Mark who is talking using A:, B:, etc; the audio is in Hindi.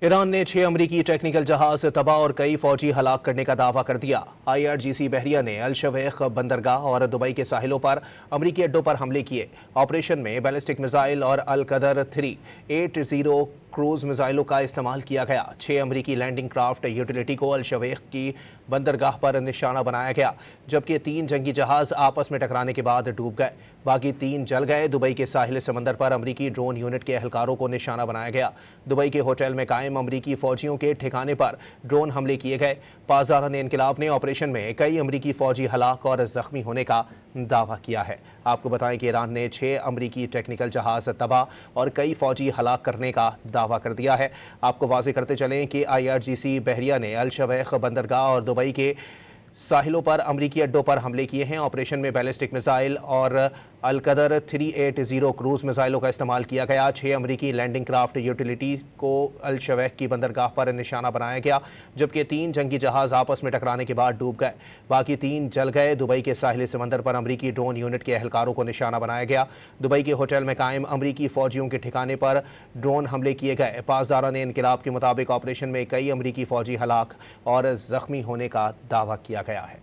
A: ईरान ने 6 अमरीकी टेक्निकल जहाज तबाह और कई फौजी हलाक करने का दावा कर दिया। IRGC बहरिया ने अल शवेख बंदरगाह और दुबई के साहिलों पर अमरीकी अड्डों पर हमले किए। ऑपरेशन में बैलिस्टिक मिसाइल और अल कदर 380 क्रूज मिसाइलों का इस्तेमाल किया गया। 6 अमरीकी लैंडिंग क्राफ्ट यूटिलिटी को अल शवेख की बंदरगाह पर निशाना बनाया गया, जबकि 3 जंगी जहाज आपस में टकराने के बाद डूब गए। बाकी 3 जल गए। दुबई के साहिल समंदर पर अमरीकी ड्रोन यूनिट के एहलकारों को निशाना बनाया गया। दुबई के होटल में कायम अमरीकी फौजियों के ठिकाने पर ड्रोन हमले किए गए। पासदारान इनकिलाब ने ऑपरेशन में कई अमरीकी फौजी हलाक और जख्मी होने का दावा किया है। आपको बताएं कि ईरान ने 6 अमरीकी टेक्निकल जहाज तबाह और कई फौजी हलाक करने का दावा कर दिया है। आपको वाज़ेह करते चलें कि IRGC बहरिया ने अल शवेख बंदरगाह और दुबई के साहिलों पर अमरीकी अड्डों पर हमले किए हैं। ऑपरेशन में बैलिस्टिक मिसाइल और अल कदर 380 क्रूज मिसाइलों का इस्तेमाल किया गया। 6 अमरीकी लैंडिंग क्राफ्ट यूटिलिटी को अल शवेख की बंदरगाह पर निशाना बनाया गया, जबकि 3 जंगी जहाज आपस में टकराने के बाद डूब गए। बाकी 3 जल गए। दुबई के साहिल समंदर पर अमरीकी ड्रोन यूनिट के एहलकारों को निशाना बनाया गया। दुबई के होटल में कायम अमरीकी फौजियों के ठिकाने पर ड्रोन हमले किए गए। पासदारान इनकिलाब के मुताबिक ऑपरेशन में कई अमरीकी फौजी हलाक और जख्मी होने का दावा किया गया है।